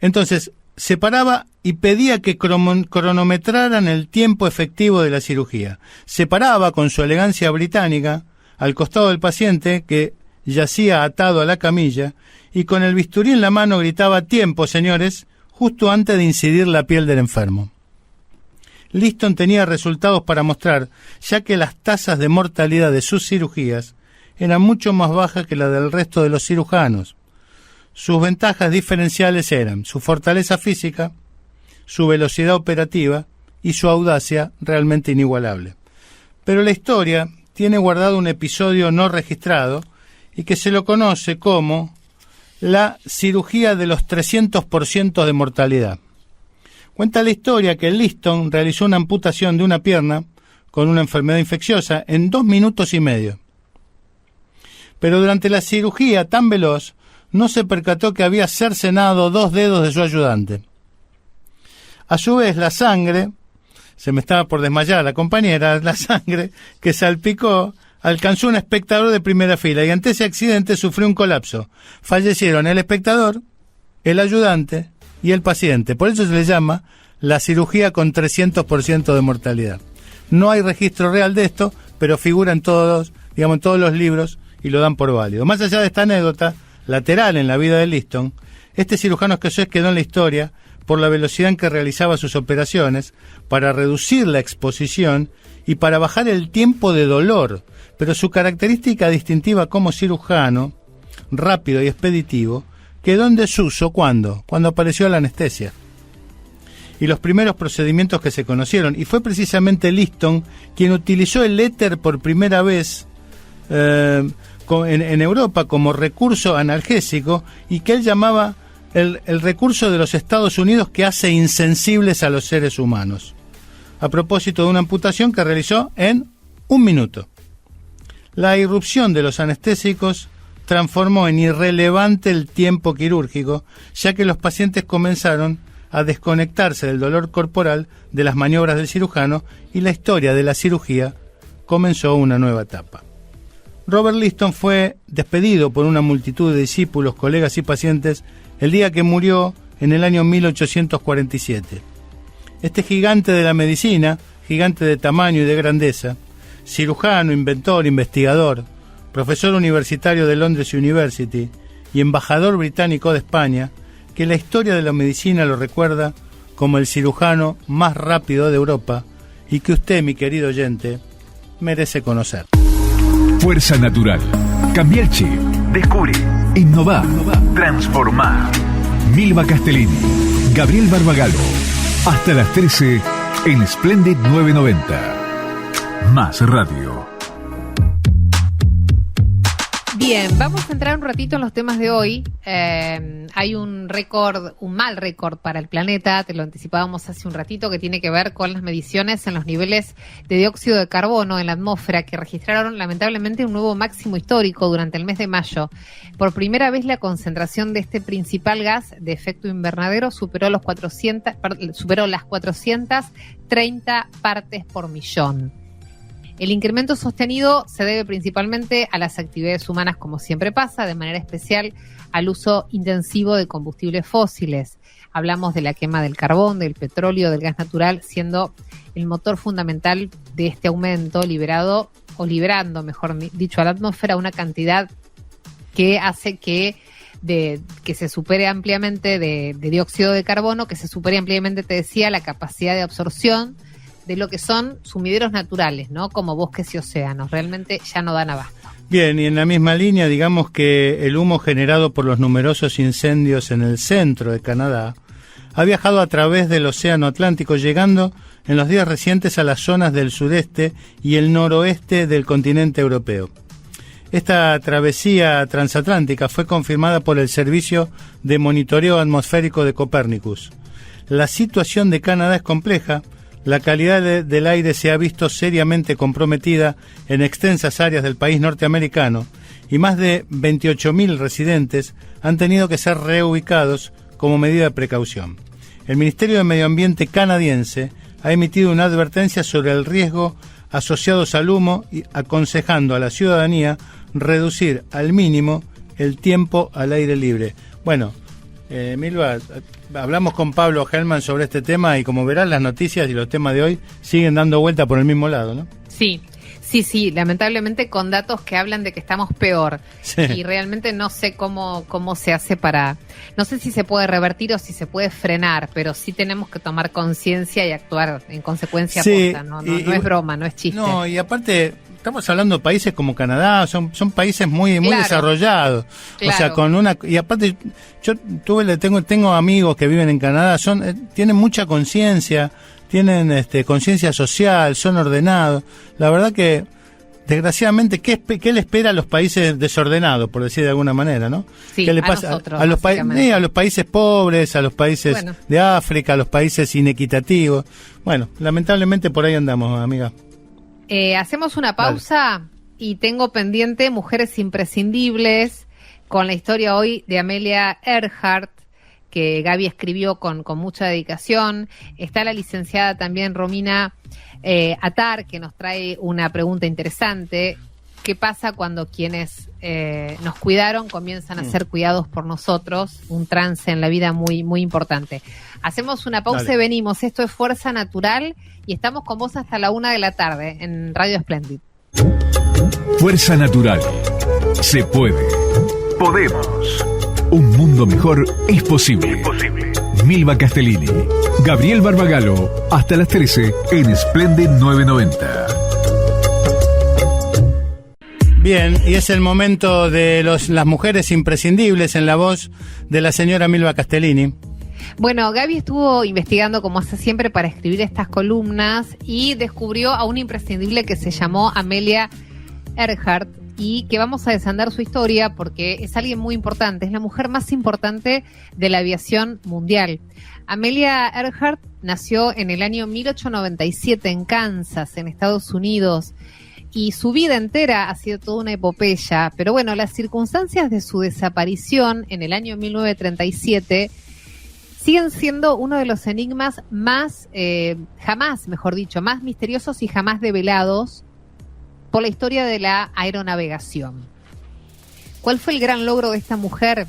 Entonces, se paraba y pedía que cronometraran el tiempo efectivo de la cirugía. Se paraba con su elegancia británica al costado del paciente, que yacía atado a la camilla, y con el bisturí en la mano gritaba: «Tiempo, señores», justo antes de incidir la piel del enfermo. Liston tenía resultados para mostrar, ya que las tasas de mortalidad de sus cirugías eran mucho más bajas que las del resto de los cirujanos. Sus ventajas diferenciales eran su fortaleza física, su velocidad operativa y su audacia realmente inigualable. Pero la historia tiene guardado un episodio no registrado y que se lo conoce como la cirugía de los 300% de mortalidad. Cuenta la historia que Liston realizó una amputación de una pierna con una enfermedad infecciosa en 2 minutos y medio. Pero durante la cirugía tan veloz, no se percató que había cercenado 2 dedos de su ayudante. A su vez, la sangre, se me estaba por desmayar la compañera, la sangre que salpicó alcanzó un espectador de primera fila y ante ese accidente sufrió un colapso. Fallecieron el espectador, el ayudante y el paciente. Por eso se le llama la cirugía con 300% de mortalidad. No hay registro real de esto, pero figura en todos los libros y lo dan por válido. Más allá de esta anécdota lateral en la vida de Liston, este cirujano escocés quedó en la historia por la velocidad en que realizaba sus operaciones, para reducir la exposición y para bajar el tiempo de dolor. Pero su característica distintiva como cirujano, rápido y expeditivo, quedó en desuso cuando apareció la anestesia y los primeros procedimientos que se conocieron. Y fue precisamente Liston quien utilizó el éter por primera vez en Europa como recurso analgésico, y que él llamaba el recurso de los Estados Unidos que hace insensibles a los seres humanos, a propósito de una amputación que realizó en 1 minuto. La irrupción de los anestésicos transformó en irrelevante el tiempo quirúrgico, ya que los pacientes comenzaron a desconectarse del dolor corporal de las maniobras del cirujano, y la historia de la cirugía comenzó una nueva etapa. Robert Liston fue despedido por una multitud de discípulos, colegas y pacientes el día que murió en el año 1847. Este gigante de la medicina, gigante de tamaño y de grandeza, cirujano, inventor, investigador, profesor universitario de Londres University y embajador británico de España, que la historia de la medicina lo recuerda como el cirujano más rápido de Europa, y que usted, mi querido oyente, merece conocer. Fuerza Natural. Cambia el chip. Descubre. Innova. Transformá. Milva Castellini. Gabriel Barbagalo. Hasta las 13 en Splendid 990. Más radio. Bien, vamos a entrar un ratito en los temas de hoy. Hay un mal récord para el planeta, te lo anticipábamos hace un ratito, que tiene que ver con las mediciones en los niveles de dióxido de carbono en la atmósfera, que registraron lamentablemente un nuevo máximo histórico durante el mes de mayo. Por primera vez la concentración de este principal gas de efecto invernadero superó las 430 partes por millón. El incremento sostenido se debe principalmente a las actividades humanas, como siempre pasa, de manera especial al uso intensivo de combustibles fósiles. Hablamos de la quema del carbón, del petróleo, del gas natural, siendo el motor fundamental de este aumento, liberando, mejor dicho, a la atmósfera una cantidad que hace que se supere ampliamente de dióxido de carbono, que se supere ampliamente, te decía, la capacidad de absorción de lo que son sumideros naturales, ¿no? Como bosques y océanos. Realmente ya no dan abasto. Bien, y en la misma línea, digamos que el humo generado por los numerosos incendios en el centro de Canadá ha viajado a través del Océano Atlántico, llegando en los días recientes a las zonas del sudeste y el noroeste del continente europeo. Esta travesía transatlántica fue confirmada por el Servicio de Monitoreo Atmosférico de Copérnicus. La situación de Canadá es compleja. La calidad del aire se ha visto seriamente comprometida en extensas áreas del país norteamericano, y más de 28.000 residentes han tenido que ser reubicados como medida de precaución. El Ministerio de Medio Ambiente canadiense ha emitido una advertencia sobre el riesgo asociados al humo, y aconsejando a la ciudadanía reducir al mínimo el tiempo al aire libre. Bueno, Milva, hablamos con Pablo Hellman sobre este tema y como verás las noticias y los temas de hoy siguen dando vuelta por el mismo lado, ¿no? Sí, lamentablemente con datos que hablan de que estamos peor. Sí. Y realmente no sé cómo se hace no sé si se puede revertir o si se puede frenar, pero sí tenemos que tomar conciencia y actuar en consecuencia. Sí, posta, no es broma, no es chiste. No, y aparte, estamos hablando de países como Canadá, son países muy Claro. desarrollados. Claro. O sea, y aparte, yo tengo amigos que viven en Canadá, tienen mucha conciencia, tienen conciencia social, son ordenados. La verdad que, desgraciadamente, ¿qué le espera a los países desordenados, por decir de alguna manera, ¿no? Sí, ¿Qué le a pasa nosotros, a los países pobres, a los países de África, a los países inequitativos? Bueno, lamentablemente por ahí andamos, amiga. Hacemos una pausa y tengo pendiente Mujeres Imprescindibles con la historia hoy de Amelia Earhart, que Gaby escribió con mucha dedicación. Está la licenciada también Romina Atar, que nos trae una pregunta interesante. ¿Qué pasa cuando quienes nos cuidaron comienzan a ser cuidados por nosotros? Un trance en la vida muy, muy importante. Hacemos una pausa y venimos. Esto es Fuerza Natural y estamos con vos hasta la 1 de la tarde en Radio Splendid. Fuerza Natural. Se puede. Podemos. Un mundo mejor es posible. Milva Castellini, Gabriel Barbagalo, hasta las 13 en Splendid 990. Bien, y es el momento de las mujeres imprescindibles en la voz de la señora Milva Castellini. Bueno, Gaby estuvo investigando como hace siempre para escribir estas columnas y descubrió a una imprescindible que se llamó Amelia Earhart y que vamos a desandar su historia porque es alguien muy importante, es la mujer más importante de la aviación mundial. Amelia Earhart nació en el año 1897 en Kansas, en Estados Unidos, y su vida entera ha sido toda una epopeya, pero bueno, las circunstancias de su desaparición en el año 1937 siguen siendo uno de los enigmas más más misteriosos y jamás develados por la historia de la aeronavegación. ¿Cuál fue el gran logro de esta mujer?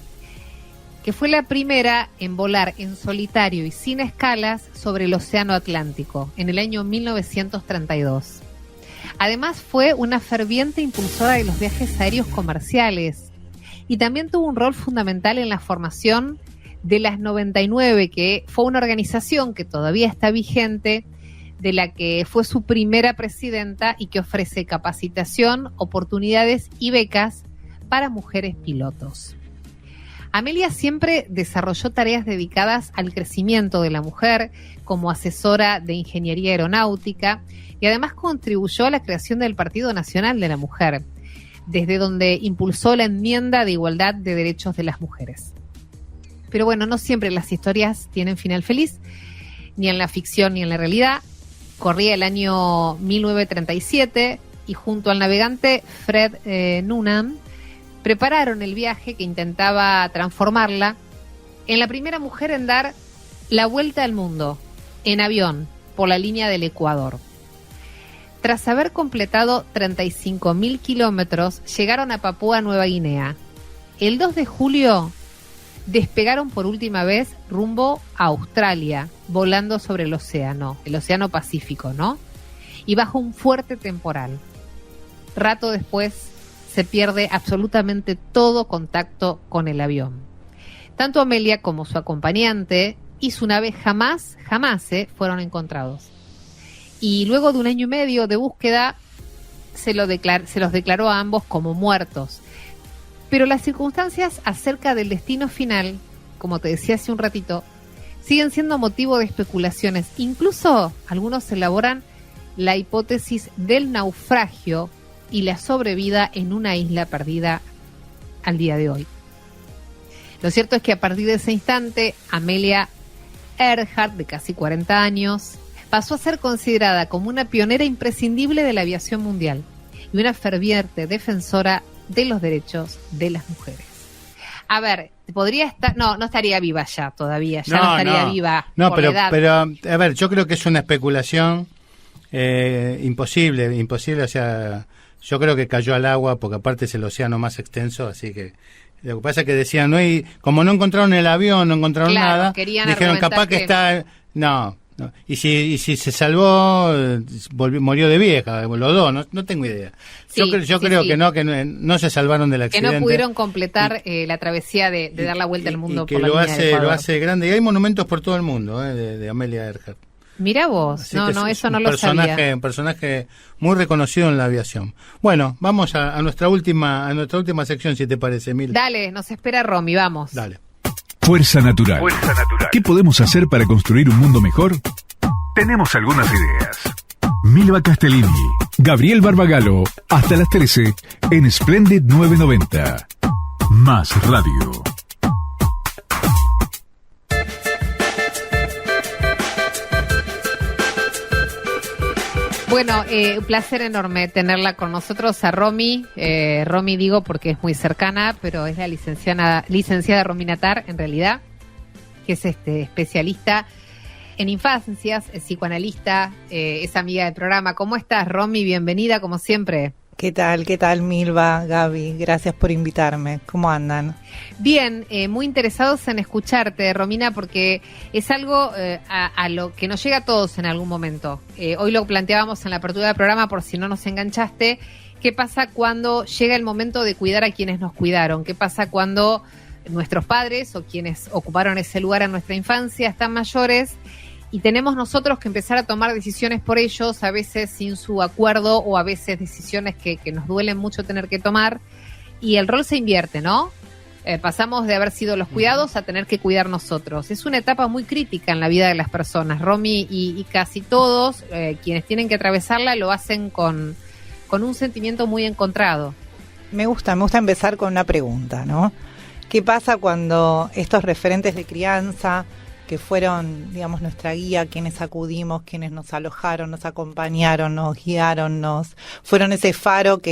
Que fue la primera en volar en solitario y sin escalas sobre el Océano Atlántico en el año 1932. Además fue una ferviente impulsora de los viajes aéreos comerciales y también tuvo un rol fundamental en la formación de las 99, que fue una organización que todavía está vigente, de la que fue su primera presidenta y que ofrece capacitación, oportunidades y becas para mujeres pilotos. Amelia siempre desarrolló tareas dedicadas al crecimiento de la mujer como asesora de ingeniería aeronáutica y además contribuyó a la creación del Partido Nacional de la Mujer, desde donde impulsó la enmienda de igualdad de derechos de las mujeres. Pero bueno, no siempre las historias tienen final feliz, ni en la ficción ni en la realidad. Corría el año 1937 y junto al navegante Fred Noonan prepararon el viaje que intentaba transformarla en la primera mujer en dar la vuelta al mundo en avión por la línea del Ecuador. Tras haber completado 35.000 kilómetros, llegaron a Papúa Nueva Guinea. El 2 de julio despegaron por última vez rumbo a Australia, volando sobre el océano Pacífico, ¿no? Y bajo un fuerte temporal. Rato después se pierde absolutamente todo contacto con el avión. Tanto Amelia como su acompañante y su nave jamás fueron encontrados. Y luego de 1 año y medio de búsqueda, se los declaró a ambos como muertos. Pero las circunstancias acerca del destino final, como te decía hace un ratito, siguen siendo motivo de especulaciones. Incluso algunos elaboran la hipótesis del naufragio y la sobrevida en una isla perdida al día de hoy. Lo cierto es que a partir de ese instante, Amelia Earhart, de casi 40 años, pasó a ser considerada como una pionera imprescindible de la aviación mundial y una ferviente defensora de los derechos de las mujeres. A ver, podría estar, no estaría viva ya todavía, no estaría viva. No, por la edad. pero a ver, yo creo que es una especulación imposible, o sea, yo creo que cayó al agua porque aparte es el océano más extenso, así que Lo que pasa es que decían, como no encontraron el avión, no encontraron nada, dijeron capaz que está... No. Y si se salvó, murió de vieja, los dos, no tengo idea. Sí, yo creo que no se salvaron del accidente. Que no pudieron completar la travesía de dar la vuelta al mundo que por la línea del Ecuador. Lo hace grande. Y hay monumentos por todo el mundo, de Amelia Earhart. Mirá vos, eso no lo sabía. Un personaje muy reconocido en la aviación. Bueno, vamos a nuestra última sección, si te parece, Mil. Dale, nos espera Romy, vamos. Dale. Fuerza Natural. ¿Qué podemos hacer para construir un mundo mejor? Tenemos algunas ideas. Milva Castellini, Gabriel Barbagalo, hasta las 13 en Splendid 990. Más radio. Bueno, un placer enorme tenerla con nosotros a Romy. Romy digo porque es muy cercana, pero es la licenciada Romina Tar, en realidad, que es especialista en infancias, es psicoanalista, es amiga del programa. ¿Cómo estás, Romy? Bienvenida, como siempre. ¿Qué tal, Milva, Gaby? Gracias por invitarme. ¿Cómo andan? Bien, muy interesados en escucharte, Romina, porque es algo a lo que nos llega a todos en algún momento. Hoy lo planteábamos en la apertura del programa, por si no nos enganchaste. ¿Qué pasa cuando llega el momento de cuidar a quienes nos cuidaron? ¿Qué pasa cuando nuestros padres o quienes ocuparon ese lugar en nuestra infancia están mayores? Y tenemos nosotros que empezar a tomar decisiones por ellos, a veces sin su acuerdo o a veces decisiones que nos duelen mucho tener que tomar. Y el rol se invierte, ¿no? Pasamos de haber sido los cuidados a tener que cuidar nosotros. Es una etapa muy crítica en la vida de las personas. Romy y casi todos quienes tienen que atravesarla lo hacen con un sentimiento muy encontrado. Me gusta empezar con una pregunta, ¿no? ¿Qué pasa cuando estos referentes de crianza, que fueron, digamos, nuestra guía, quienes acudimos, quienes nos alojaron, nos acompañaron, nos guiaron, fueron ese faro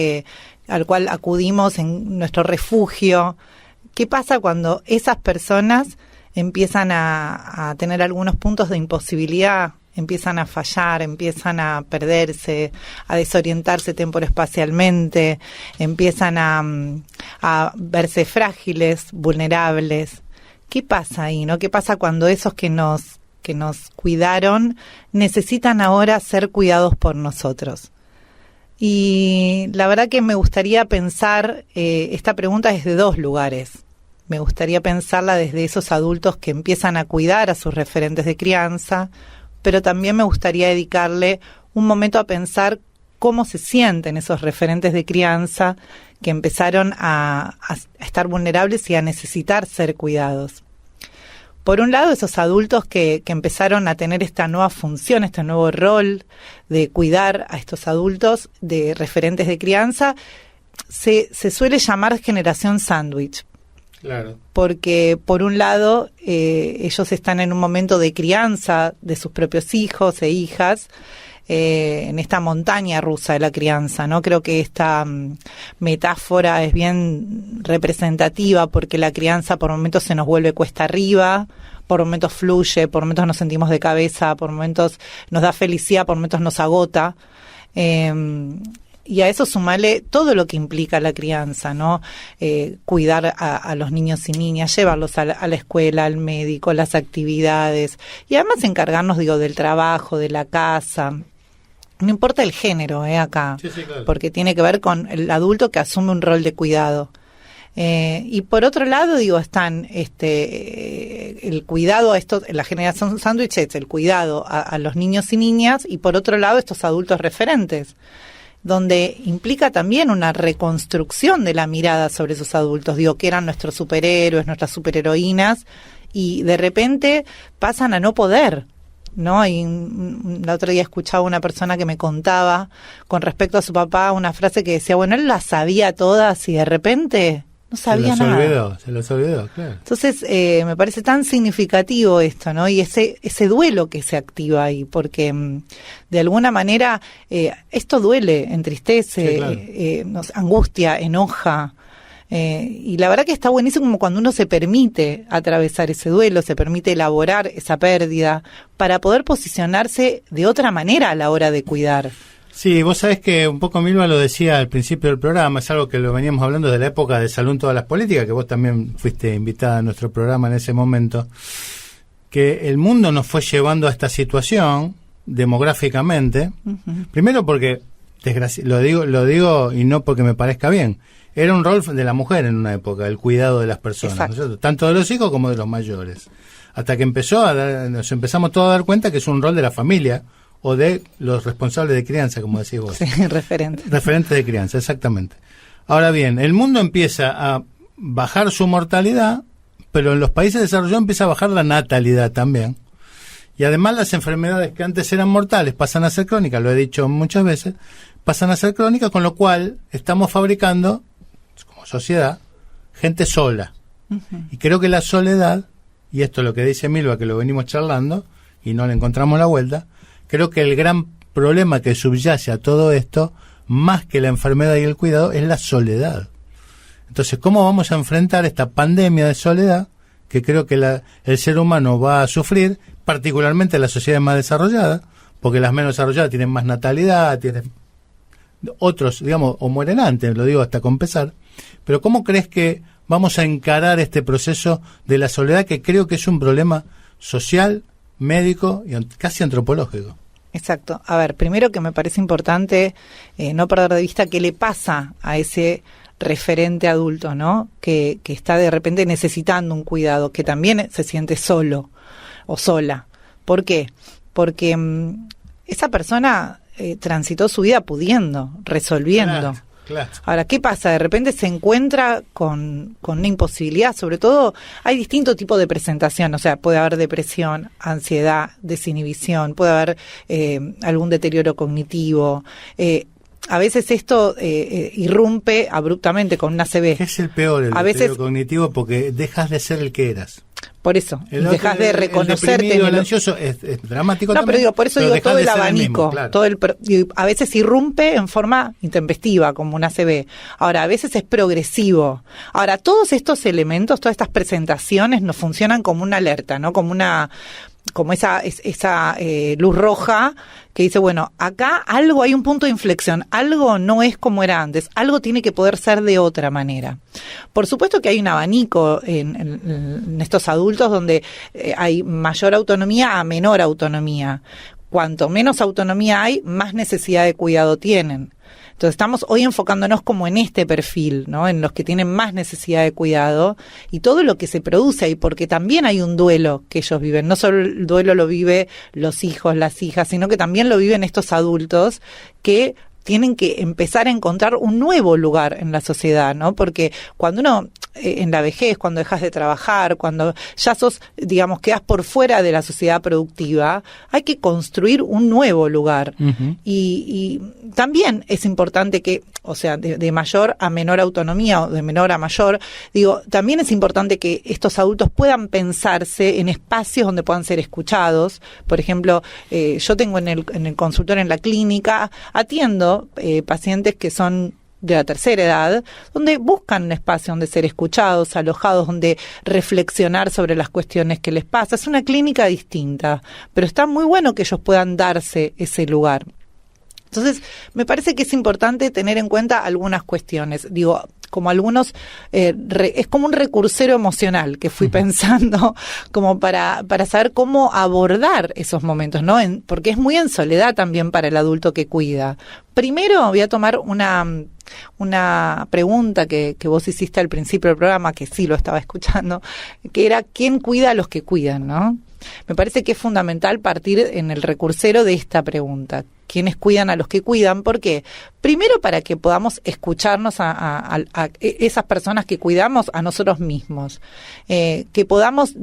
al cual acudimos en nuestro refugio? ¿Qué pasa cuando esas personas empiezan a tener algunos puntos de imposibilidad, empiezan a fallar, empiezan a perderse, a desorientarse temporoespacialmente, empiezan a verse frágiles, vulnerables? ¿Qué pasa ahí, no? ¿Qué pasa cuando esos que nos cuidaron necesitan ahora ser cuidados por nosotros? Y la verdad que me gustaría pensar esta pregunta desde dos lugares. Me gustaría pensarla desde esos adultos que empiezan a cuidar a sus referentes de crianza, pero también me gustaría dedicarle un momento a pensar cómo se sienten esos referentes de crianza que empezaron a estar vulnerables y a necesitar ser cuidados. Por un lado, esos adultos que empezaron a tener esta nueva función, este nuevo rol de cuidar a estos adultos de referentes de crianza, se suele llamar generación sándwich. Claro. Porque, por un lado, ellos están en un momento de crianza de sus propios hijos e hijas, en esta montaña rusa de la crianza, ¿no? Creo que esta metáfora es bien representativa porque la crianza por momentos se nos vuelve cuesta arriba, por momentos fluye, por momentos nos sentimos de cabeza, por momentos nos da felicidad, por momentos nos agota. Y a eso sumarle todo lo que implica la crianza, ¿no? Cuidar a los niños y niñas, llevarlos a la escuela, al médico, las actividades, y además encargarnos, del trabajo, de la casa. No importa el género, acá, sí, claro. Porque tiene que ver con el adulto que asume un rol de cuidado. Y por otro lado, están el cuidado a estos, la generación sándwich es el cuidado a los niños y niñas, y por otro lado estos adultos referentes, donde implica también una reconstrucción de la mirada sobre esos adultos, que eran nuestros superhéroes, nuestras superheroínas, y de repente pasan a no poder, ¿no? Y el otro día escuchaba una persona que me contaba con respecto a su papá una frase que decía, él las sabía todas y de repente no sabía nada. Se los olvidó, claro. Entonces, me parece tan significativo esto, ¿no? Y ese duelo que se activa ahí, porque de alguna manera esto duele, entristece, sí, claro. Nos angustia, enoja. Y la verdad que está buenísimo como cuando uno se permite atravesar ese duelo, se permite elaborar esa pérdida para poder posicionarse de otra manera a la hora de cuidar. Sí, vos sabés que un poco Milva lo decía al principio del programa, es algo que lo veníamos hablando de la época de Salud en todas las políticas, que vos también fuiste invitada a nuestro programa en ese momento, que el mundo nos fue llevando a esta situación demográficamente, primero porque, lo digo y no porque me parezca bien, era un rol de la mujer en una época, el cuidado de las personas, ¿no es cierto? Tanto de los hijos como de los mayores, hasta que nos empezamos todos a dar cuenta que es un rol de la familia, o de los responsables de crianza, como decís vos. Sí, referentes. Referentes de crianza, exactamente. Ahora bien, el mundo empieza a bajar su mortalidad, pero en los países desarrollados empieza a bajar la natalidad también. Y además las enfermedades que antes eran mortales pasan a ser crónicas, lo he dicho muchas veces, pasan a ser crónicas, con lo cual estamos fabricando, como sociedad, gente sola. Y creo que la soledad, y esto es lo que dice Milva, que lo venimos charlando, y no le encontramos la vuelta, creo que el gran problema que subyace a todo esto, más que la enfermedad y el cuidado, es la soledad. Entonces, ¿cómo vamos a enfrentar esta pandemia de soledad que creo que el ser humano va a sufrir, particularmente las sociedades más desarrolladas, porque las menos desarrolladas tienen más natalidad, tienen otros, digamos, o mueren antes, lo digo hasta con pesar, pero ¿cómo crees que vamos a encarar este proceso de la soledad, que creo que es un problema social, médico y casi antropológico? Exacto. A ver, primero que me parece importante no perder de vista qué le pasa a ese referente adulto, ¿no? Que está de repente necesitando un cuidado, que también se siente solo o sola. ¿Por qué? Porque esa persona transitó su vida pudiendo, resolviendo. Claro. Ahora, ¿qué pasa? De repente se encuentra con una imposibilidad. Sobre todo, hay distintos tipos de presentación. O sea, puede haber depresión, ansiedad, desinhibición, puede haber algún deterioro cognitivo. A veces esto irrumpe abruptamente con una ACV. Es el peor, el deterioro cognitivo, porque dejas de ser el que eras. Por eso, dejas de reconocerte. El ansioso es dramático no, también. Pero digo, por eso digo todo el abanico, claro. A veces irrumpe en forma intempestiva, como una ACV. Ahora, a veces es progresivo. Ahora, todos estos elementos, todas estas presentaciones nos funcionan como una alerta, ¿no? Como esa luz roja que dice, bueno, acá hay un punto de inflexión, algo no es como era antes, algo tiene que poder ser de otra manera. Por supuesto que hay un abanico en estos adultos donde hay mayor autonomía a menor autonomía. Cuanto menos autonomía hay, más necesidad de cuidado tienen. Entonces estamos hoy enfocándonos como en este perfil, ¿no? En los que tienen más necesidad de cuidado y todo lo que se produce ahí, porque también hay un duelo que ellos viven. No solo el duelo lo vive los hijos, las hijas, sino que también lo viven estos adultos que tienen que empezar a encontrar un nuevo lugar en la sociedad, ¿no? Porque cuando uno, en la vejez, cuando dejas de trabajar, cuando ya quedas por fuera de la sociedad productiva, hay que construir un nuevo lugar. Uh-huh. Y también es importante que, o sea, de mayor a menor autonomía o de menor a mayor, también es importante que estos adultos puedan pensarse en espacios donde puedan ser escuchados. Por ejemplo, yo tengo en el consultorio, en la clínica, atiendo pacientes que son de la tercera edad, donde buscan un espacio donde ser escuchados, alojados, donde reflexionar sobre las cuestiones que les pasa. Es una clínica distinta, pero está muy bueno que ellos puedan darse ese lugar. Entonces, me parece que es importante tener en cuenta algunas cuestiones. Como algunos, es como un recursero emocional que fui pensando como para saber cómo abordar esos momentos, ¿no? Porque es muy en soledad también para el adulto que cuida. Primero voy a tomar una pregunta que vos hiciste al principio del programa, que sí lo estaba escuchando, que era ¿quién cuida a los que cuidan, no? Me parece que es fundamental partir en el recursero de esta pregunta. ¿Quiénes cuidan a los que cuidan? ¿Por qué? Primero, para que podamos escucharnos a esas personas que cuidamos, a nosotros mismos. Que podamos,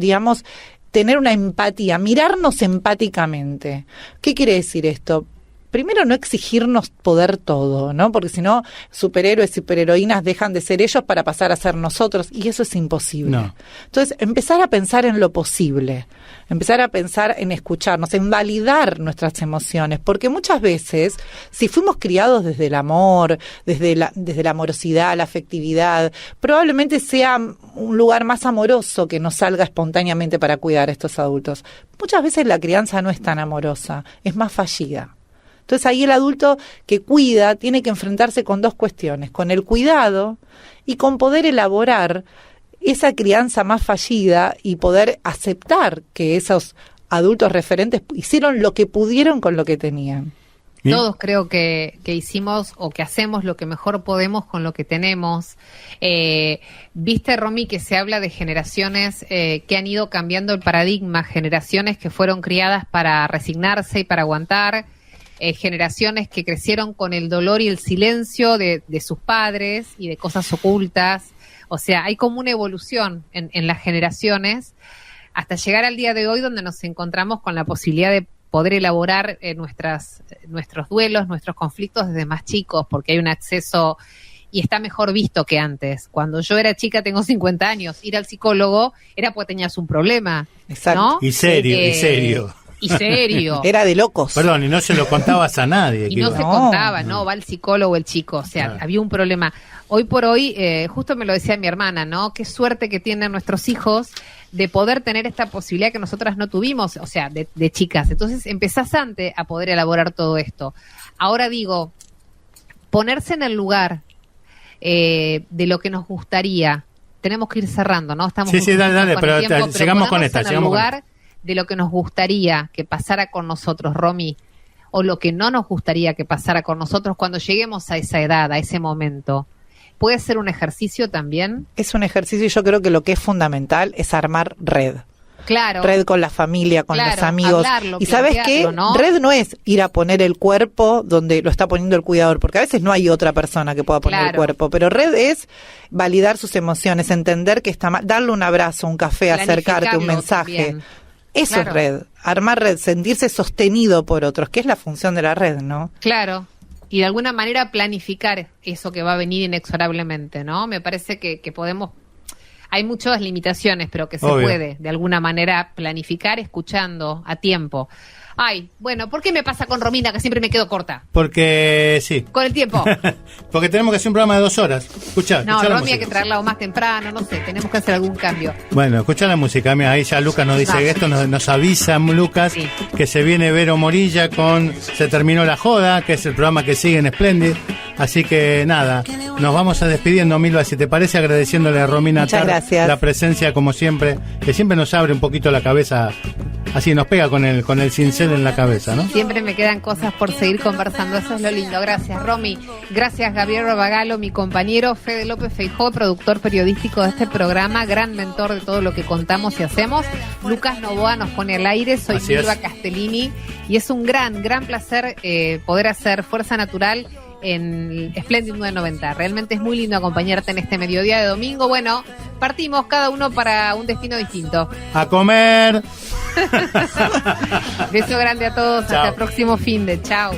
tener una empatía, mirarnos empáticamente. ¿Qué quiere decir esto? Primero, no exigirnos poder todo, ¿no? Porque si no, superhéroes y superheroínas dejan de ser ellos para pasar a ser nosotros, y eso es imposible. No. Entonces, empezar a pensar en lo posible, empezar a pensar en escucharnos, en validar nuestras emociones, porque muchas veces, si fuimos criados desde el amor, desde la amorosidad, la afectividad, probablemente sea un lugar más amoroso que nos salga espontáneamente para cuidar a estos adultos. Muchas veces la crianza no es tan amorosa, es más fallida. Entonces ahí el adulto que cuida tiene que enfrentarse con dos cuestiones, con el cuidado y con poder elaborar esa crianza más fallida y poder aceptar que esos adultos referentes hicieron lo que pudieron con lo que tenían. Bien. Todos creo que hicimos o que hacemos lo que mejor podemos con lo que tenemos. Viste, Romy, que se habla de generaciones que han ido cambiando el paradigma, generaciones que fueron criadas para resignarse y para aguantar, generaciones que crecieron con el dolor y el silencio de sus padres y de cosas ocultas. O sea, hay como una evolución en las generaciones hasta llegar al día de hoy donde nos encontramos con la posibilidad de poder elaborar nuestros duelos, nuestros conflictos desde más chicos, porque hay un acceso y está mejor visto que antes. Cuando yo era chica, tengo 50 años, ir al psicólogo era porque tenías un problema. Exacto. ¿No? Y serio, y serio. Y serio. Era de locos. Perdón, y no se lo contabas a nadie. Y no se contaba, ¿no? Va al psicólogo el chico, o sea, Claro. había un problema. Hoy por hoy, justo me lo decía mi hermana, ¿no? Qué suerte que tienen nuestros hijos de poder tener esta posibilidad que nosotras no tuvimos, o sea, de chicas. Entonces empezás antes a poder elaborar todo esto. Ahora digo, ponerse en el lugar de lo que nos gustaría. Tenemos que ir cerrando, ¿no? Estamos Sí, dale, con pero el tiempo, sigamos con esta, ponernos en el sigamos con lugar de lo que nos gustaría que pasara con nosotros, Romy, o lo que no nos gustaría que pasara con nosotros cuando lleguemos a esa edad, a ese momento. ¿Puede ser un ejercicio también? Es un ejercicio y yo creo que lo que es fundamental es armar red. Claro. Red con la familia, con Claro, los amigos. hablarlo, Y ¿sabes qué? plantearlo, ¿no? Red no es ir a poner el cuerpo donde lo está poniendo el cuidador, porque a veces no hay otra persona que pueda poner el Claro. cuerpo, pero red es validar sus emociones, entender que está mal, darle un abrazo, un café, acercarte, un Planificarlo mensaje. también. Eso Claro. es red, armar red, sentirse sostenido por otros, que es la función de la red, ¿no? Claro. Y de alguna manera planificar eso que va a venir inexorablemente, ¿no? Me parece que podemos... Hay muchas limitaciones, pero que se Obvio. puede de alguna manera planificar escuchando a tiempo. Ay, bueno, ¿por qué me pasa con Romina que siempre me quedo corta? Porque sí. Con el tiempo. Porque tenemos que hacer un programa de 2 horas. Escuchá, No, escuchá la Romy hay música. que traerla o más temprano, no sé, tenemos que hacer algún cambio. Bueno, escucha la música. Mira, ahí ya Lucas nos dice Dale. esto, nos avisa Lucas Sí. que se viene Vero Morilla con Se terminó la joda, que es el programa que sigue en Splendid. Así que nada, nos vamos a despidiendo, Milva, si te parece, agradeciéndole a Romina Muchas Tar gracias. la presencia como siempre, que siempre nos abre un poquito la cabeza, así nos pega con el cincel en la cabeza, ¿no? Siempre me quedan cosas por seguir conversando, eso es lo lindo. Gracias, Romy. Gracias, Gabriel Rabagalo, mi compañero, Fede López Feijó, productor periodístico de este programa, gran mentor de todo lo que contamos y hacemos. Lucas Novoa nos pone al aire, soy Así es. Milva Castellini y es un gran placer poder hacer Fuerza Natural en Splendid 990. Realmente es muy lindo acompañarte en este mediodía de domingo. Bueno, partimos cada uno para un destino distinto. ¡A comer! Beso grande a todos, Chao. hasta el próximo fin de chao.